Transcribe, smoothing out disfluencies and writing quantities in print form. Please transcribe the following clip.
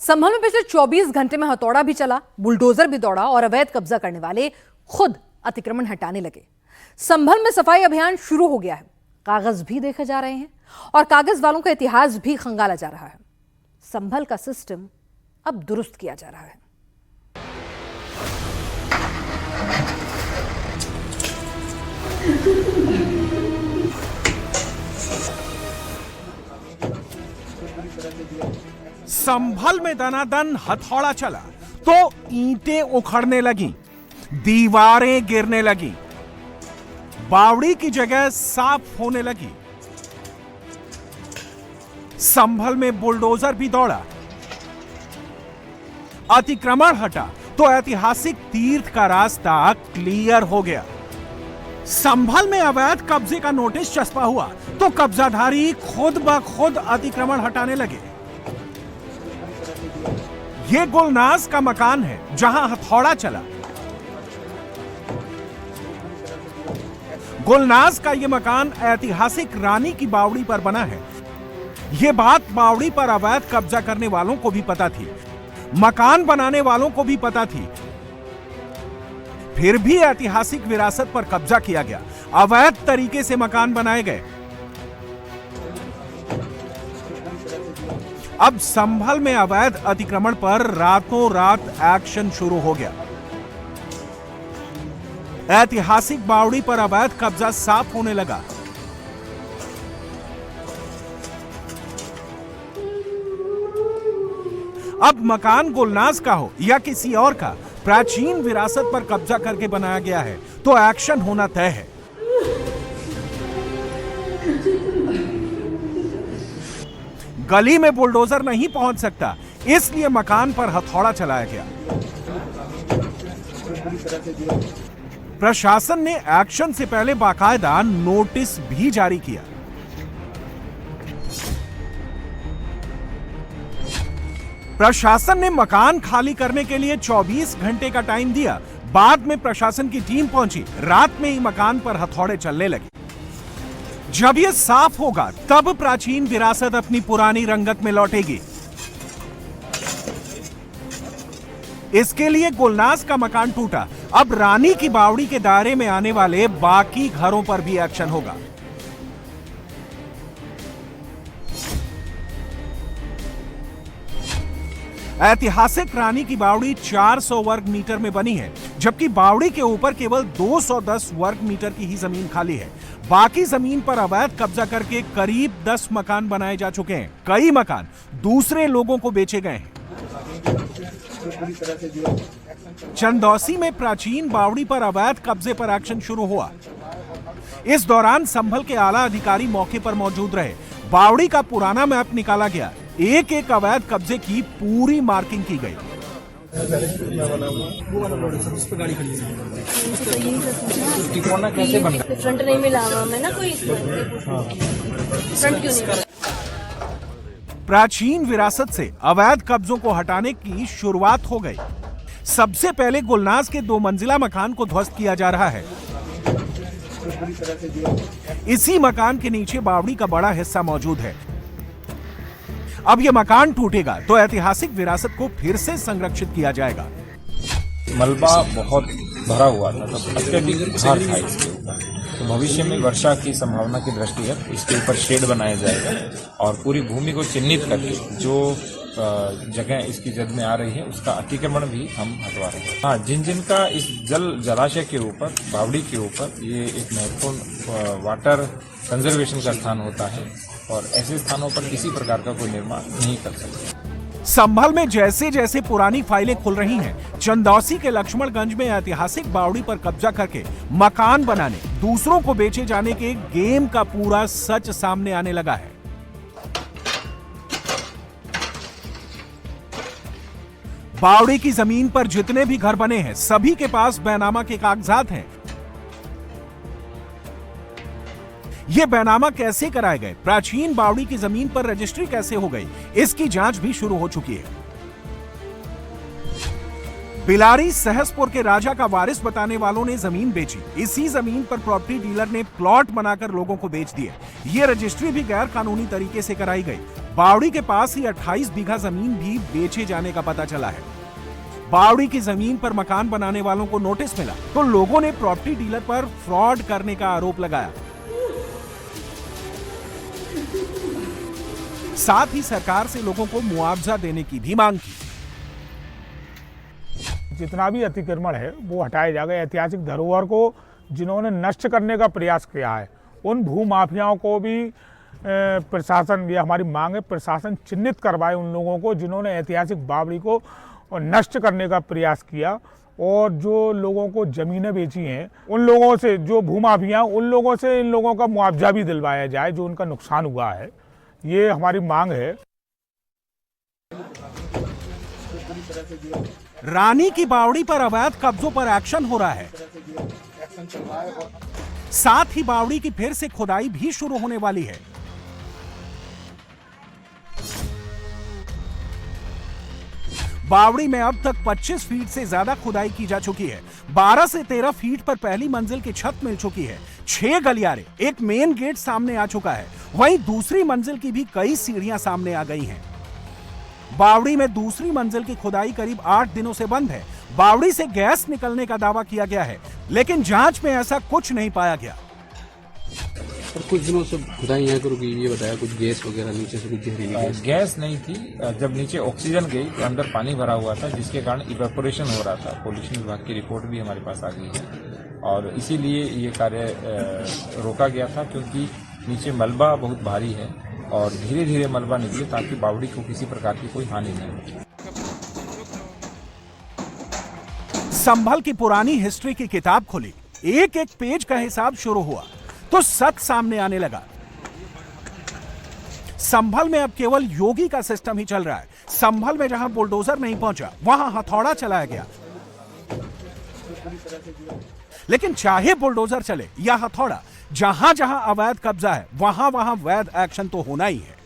संभल में पिछले 24 घंटे में हथौड़ा भी चला, बुलडोजर भी दौड़ा और अवैध कब्जा करने वाले खुद अतिक्रमण हटाने लगे। संभल में सफाई अभियान शुरू हो गया है। कागज भी देखे जा रहे हैं और कागज वालों का इतिहास भी खंगाला जा रहा है। संभल का सिस्टम अब दुरुस्त किया जा रहा है। संभल में दनादन हथौड़ा चला तो ईंटें उखड़ने लगी, दीवारें गिरने लगी, बावड़ी की जगह साफ होने लगी। संभल में बुलडोजर भी दौड़ा, अतिक्रमण हटा तो ऐतिहासिक तीर्थ का रास्ता क्लियर हो गया। संभल में अवैध कब्जे का नोटिस चस्पा हुआ तो कब्जाधारी खुद ब खुद अतिक्रमण हटाने लगे। ये गुलनाज का मकान है जहां हथौड़ा चला। गुलनाज का यह मकान ऐतिहासिक रानी की बावड़ी पर बना है। यह बात बावड़ी पर अवैध कब्जा करने वालों को भी पता थी, मकान बनाने वालों को भी पता थी। फिर भी ऐतिहासिक विरासत पर कब्जा किया गया, अवैध तरीके से मकान बनाए गए। अब संभल में अवैध अतिक्रमण पर रातों रात एक्शन शुरू हो गया। ऐतिहासिक बावड़ी पर अवैध कब्जा साफ होने लगा। अब मकान गुलनाज का हो या किसी और का, प्राचीन विरासत पर कब्जा करके बनाया गया है तो एक्शन होना तय है। गली में बुलडोजर नहीं पहुंच सकता, इसलिए मकान पर हथौड़ा चलाया गया। प्रशासन ने एक्शन से पहले बाकायदा नोटिस भी जारी किया। प्रशासन ने मकान खाली करने के लिए 24 घंटे का टाइम दिया। बाद में प्रशासन की टीम पहुंची, रात में ही मकान पर हथौड़े चलने लगे। जब यह साफ होगा तब प्राचीन विरासत अपनी पुरानी रंगत में लौटेगी। इसके लिए गुलनाज का मकान टूटा, अब रानी की बावड़ी के दायरे में आने वाले बाकी घरों पर भी एक्शन होगा। ऐतिहासिक रानी की बावड़ी 400 वर्ग मीटर में बनी है, जबकि बावड़ी के ऊपर केवल 210 वर्ग मीटर की ही जमीन खाली है। बाकी जमीन पर अवैध कब्जा करके करीब 10 मकान बनाए जा चुके हैं। कई मकान दूसरे लोगों को बेचे गए हैं। चंदौसी में प्राचीन बावड़ी पर अवैध कब्जे पर एक्शन शुरू हुआ। इस दौरान संभल के आला अधिकारी मौके पर मौजूद रहे। बावड़ी का पुराना मैप निकाला गया, एक एक अवैध कब्जे की पूरी मार्किंग की गई। फ्रंट नहीं मिला हमें ना, कोई फ्रंट क्यों नहीं? प्राचीन विरासत से अवैध कब्जों को हटाने की शुरुआत हो गई। सबसे पहले गुलनाज के 2 मंजिला मकान को ध्वस्त किया जा रहा है। इसी मकान के नीचे बावड़ी का बड़ा हिस्सा मौजूद है। अब यह मकान टूटेगा तो ऐतिहासिक विरासत को फिर से संरक्षित किया जाएगा। मलबा बहुत भरा हुआ था, तो अत्यधिक भार था इसके ऊपर। तो भविष्य में वर्षा की संभावना की दृष्टिगत इसके ऊपर शेड बनाया जाएगा और पूरी भूमि को चिन्हित करके जो जगह इसकी जद में आ रही है उसका अतिक्रमण भी हम हटवा रहे हैं। हाँ, जिन का इस जलाशय के ऊपर, बावड़ी के ऊपर, ये एक महत्वपूर्ण वाटर कंजर्वेशन का स्थान होता है और ऐसे स्थानों पर किसी प्रकार का कोई निर्माण नहीं कर सकते। संभल में जैसे जैसे पुरानी फाइलें खुल रही हैं, चंदौसी के लक्ष्मणगंज में ऐतिहासिक बावड़ी पर कब्जा करके मकान बनाने, दूसरों को बेचे जाने के गेम का पूरा सच सामने आने लगा है। बावड़ी की जमीन पर जितने भी घर बने हैं, सभी के पास बैनामा के कागजात हैं। ये बैनामा कैसे कराए गए, प्राचीन बावड़ी की जमीन पर रजिस्ट्री कैसे हो गई, इसकी जांच भी शुरू हो चुकी है। बिलारी सहसपुर के राजा का वारिस बताने वालों ने जमीन बेची। इसी जमीन पर प्रॉपर्टी डीलर ने प्लॉट बनाकर लोगों को बेच दिए। ये रजिस्ट्री भी गैर कानूनी तरीके से कराई गई। बावड़ी के पास ही 28 बीघा जमीन भी बेचे जाने का पता चला है। बावड़ी की जमीन पर मकान बनाने वालों को नोटिस मिला तो लोगों ने प्रॉपर्टी डीलर पर फ्रॉड करने का आरोप लगाया। साथ ही सरकार से लोगों को मुआवजा देने की भी मांग की। जितना भी अतिक्रमण है वो हटाया जाएगा। ऐतिहासिक धरोहर को जिन्होंने नष्ट करने का प्रयास किया है उन भूमाफियाओं को भी प्रशासन, ये हमारी मांग है, प्रशासन चिन्हित करवाए उन लोगों को जिन्होंने ऐतिहासिक बावड़ी को नष्ट करने का प्रयास किया। और जो लोगों को ज़मीनें बेची हैं उन लोगों से, जो भूमाफिया उन लोगों से इन लोगों का मुआवजा भी दिलवाया जाए जो उनका नुकसान हुआ है। ये हमारी मांग है। रानी की बावड़ी पर अवैध कब्जों पर एक्शन हो रहा है। साथ ही बावड़ी की फिर से खुदाई भी शुरू होने वाली है। बावड़ी में अब तक 25 फीट से ज्यादा खुदाई की जा चुकी है। 12 से 13 फीट पर पहली मंजिल की छत मिल चुकी है। 6 गलियारे, एक मेन गेट सामने आ चुका है। वहीं दूसरी मंजिल की भी कई सीढ़ियां सामने आ गई हैं। बावड़ी में दूसरी मंजिल की खुदाई करीब 8 दिनों से बंद है। बावड़ी से गैस निकलने का दावा किया गया है, लेकिन जांच में ऐसा कुछ नहीं पाया गया। और कुछ दिनों से खुदाई यहाँ करोगी, ये बताया कुछ गैस वगैरह नीचे से कुछ जहरीली गैस नहीं थी। जब नीचे ऑक्सीजन गई तो अंदर पानी भरा हुआ था जिसके कारण इवेपोरेशन हो रहा था। पॉल्यूशन विभाग की रिपोर्ट भी हमारे पास आ गई है और इसीलिए ये कार्य रोका गया था क्योंकि नीचे मलबा बहुत भारी है और धीरे धीरे मलबा निकले ताकि बावड़ी को किसी प्रकार की कोई हानि नहीं हो। संभल की पुरानी हिस्ट्री की किताब खुली, एक एक पेज का हिसाब शुरू हुआ तो सच सामने आने लगा। संभल में अब केवल योगी का सिस्टम ही चल रहा है। संभल में जहां बुलडोजर नहीं पहुंचा वहां हथौड़ा चलाया गया। लेकिन चाहे बुलडोजर चले या हथौड़ा, जहां जहां अवैध कब्जा है वहां वहां वैध एक्शन तो होना ही है।